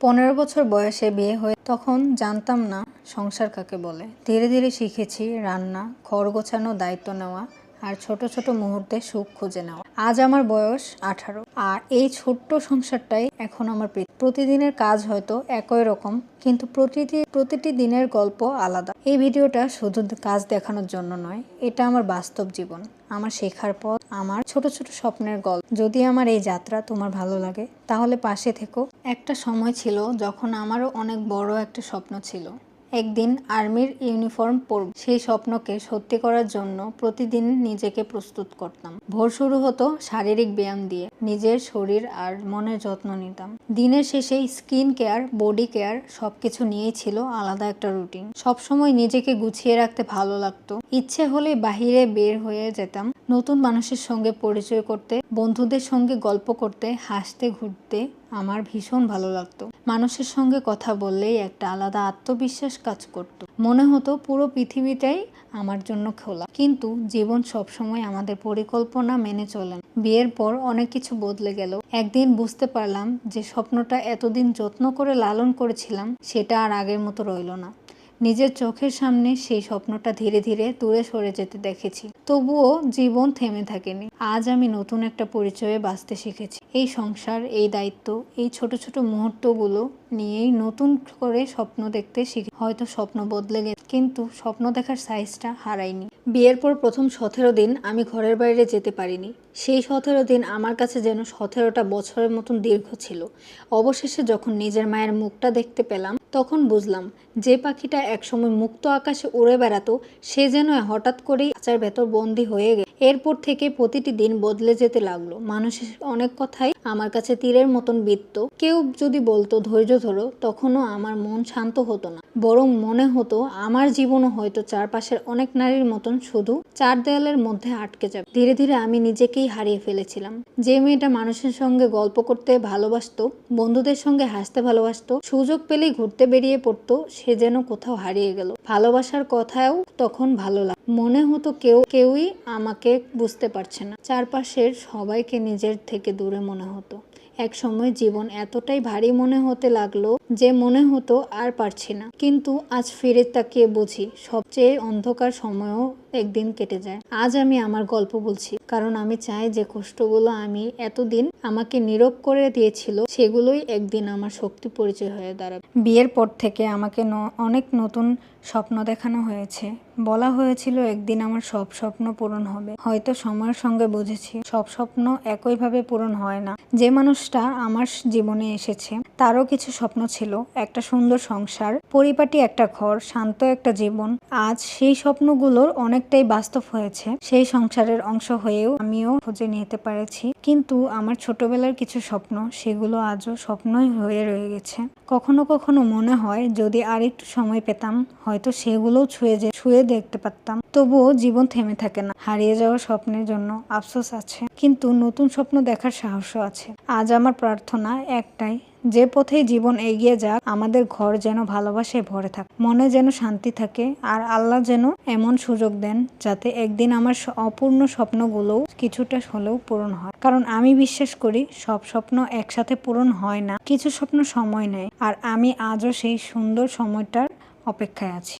15 বছর বয়সে বিয়ে হয়ে তখন জানতাম না সংসার কাকে বলে। ধীরে ধীরে শিখেছি রান্না, ঘর গোছানো, দায়িত্ব নেওয়া আর ছোট ছোট মুহূর্তে সুখ খুঁজে নেওয়া। আজ আমার বয়স 18 আর এই ছোট্ট সংসারটাই এখন আমার প্রতিদিনের কাজ হয়তো একই রকম, কিন্তু প্রতিটি দিনের গল্প আলাদা। এই ভিডিওটা শুধু কাজ দেখানোর জন্য নয়, এটা আমার বাস্তব জীবন, আমার শেখার পথ, আমার ছোট ছোট স্বপ্নের গল্প। যদি আমার এই যাত্রা তোমার ভালো লাগে তাহলে পাশে থেকো। একটা সময় ছিল যখন আমারও অনেক বড় একটা স্বপ্ন ছিল, একদিন আর্মির ইউনিফর্ম পরব। সেই স্বপ্নকে সত্যি করার জন্য প্রতিদিন নিজেকে প্রস্তুত করতাম। ভোর শুরু হতো শারীরিক ব্যায়াম দিয়ে, নিজের শরীর আর মনের যত্ন নিতাম। দিনের শেষে স্কিন কেয়ার, বডি কেয়ার সবকিছু নিয়েই ছিল আলাদা একটা রুটিন। সবসময় নিজেকে গুছিয়ে রাখতে ভালো লাগতো। ইচ্ছে হলে বাহিরে বের হয়ে যেতাম, নতুন মানুষের সঙ্গে পরিচয় করতে, বন্ধুদের সঙ্গে গল্প করতে, হাসতে, ঘুরতে আমার ভীষণ ভালো লাগতো। মানুষের সঙ্গে কথা বললেই একটা আলাদা আত্মবিশ্বাস কাজ করত। মনে হতো পুরো পৃথিবীটাই আমার জন্য খোলা। কিন্তু জীবন সবসময় আমাদের পরিকল্পনা মেনে চলে না। বিয়ের পর অনেক কিছু বদলে গেল। একদিন বুঝতে পারলাম যে স্বপ্নটা এতদিন যত্ন করে লালন করেছিলাম সেটা আর আগের মতো রইল না। নিজের চোখের সামনে সেই স্বপ্নটা ধীরে ধীরে দূরে সরে যেতে দেখেছি। তবুও জীবন থেমে থাকেনি। আজ আমি নতুন একটা পরিচয়ে বাঁচতে শিখেছি। এই সংসার, এই দায়িত্ব, এই ছোট ছোট মুহূর্তগুলো নিয়েই নতুন করে স্বপ্ন দেখতে শিখি। হয়তো স্বপ্ন বদলে গেছে, কিন্তু স্বপ্ন দেখার সাইজটা হারাইনি। বিয়ের পর প্রথম 17 দিন আমি ঘরের বাইরে যেতে পারিনি। সেই 17 দিন আমার কাছে যেন 17টা বছরের মতন দীর্ঘ ছিল। অবশেষে যখন নিজের মায়ের মুখটা দেখতে পেলাম তখন বুঝলাম যে পাখিটা একসময় মুক্ত আকাশে উড়ে বেড়াতো সে যেন হঠাৎ করেই খাঁচার ভেতর বন্দী হয়ে গেল। এরপর থেকে প্রতিটি দিন বদলে যেতে লাগলো। মানুষের অনেক কথাই আমার কাছে তীরের মতন বিঁধত। কেউ যদি বলতো ধৈর্য ধরো, তখনও আমার মন শান্ত হতো না, বরং মনে হতো আমার জীবনও হয়তো চারপাশের অনেক নারীর মতন শুধু চার দেয়ালের মধ্যে আটকে যাবে। ধীরে ধীরে আমি নিজেকেই হারিয়ে ফেলেছিলাম। যে মেয়েটা মানুষের সঙ্গে গল্প করতে ভালোবাসতো, বন্ধুদের সঙ্গে হাসতে ভালোবাসতো, সুযোগ পেলেই ঘুরতে বেরিয়ে পড়তো, সে যেন কোথাও হারিয়ে গেল। ভালোবাসার কথাও তখন ভালো লাগে। মনে হতো কেউই আমাকে বুঝতে পারছে না। চারপাশের সবাইকে নিজের থেকে দূরে মনে হতো। এক সময় জীবন এতটাই ভারী মনে হতে লাগলো যে মনে হতো আর পারছি না। কিন্তু আজ ফিরে তাকিয়ে বুঝি সবচেয়ে অন্ধকার সময়ও একদিন কেটে যায়। আজ আমি আমার গল্প বলছি, কারণ আমি চাই যে কষ্টগুলো আমি এতদিন আমাকে নীরব করে দিয়েছিল সেগুলোই একদিন আমার শক্তি পরিচয় হয়ে দাঁড়াবে। বিয়ের পর থেকে আমাকে অনেক নতুন স্বপ্ন দেখানো হয়েছে। বলা হয়েছিল একদিন আমার সব স্বপ্ন পূরণ হবে। হয়তো সময়ের সঙ্গে বুঝেছি সব স্বপ্ন একইভাবে পূরণ হয় না। যে মানুষটা আমার জীবনে এসেছে তারও কিছু স্বপ্ন ছিল, একটা সুন্দর সংসার, পরিপাটি একটা ঘর, শান্ত একটা জীবন। আজ সেই স্বপ্নগুলোর অনেকটাই বাস্তব হয়েছে। সেই সংসারের অংশ হয়েও আমিও খুঁজে নিতে পেরেছি। কিন্তু আমার ছোটবেলার কিছু স্বপ্ন, সেগুলো আজও স্বপ্নই হয়ে রয়ে গেছে। কখনো কখনো মনে হয় যদি আর একটু সময় পেতাম হয়তো সেগুলোও ছুঁয়ে দেখতে পারতাম। তবুও জীবন থেমে থাকে না। হারিয়ে যাওয়া স্বপ্নের জন্য আফসোস আছে, কিন্তু নতুন স্বপ্ন দেখার সাহসও আছে। আজ আমার প্রার্থনা একটাই, যে পথেই জীবন এগিয়ে যাক আমাদের ঘর যেন ভালোবাসায় ভরে থাকে, মনে যেন শান্তি থাকে, আর আল্লাহ যেন এমন সুযোগ দেন যাতে একদিন আমার অপূর্ণ স্বপ্নগুলোও কিছুটা হলেও পূরণ হয়। কারণ আমি বিশ্বাস করি সব স্বপ্ন একসাথে পূরণ হয় না, কিছু স্বপ্ন সময় নেয়, আর আমি আজও সেই সুন্দর সময়টার অপেক্ষায় আছি।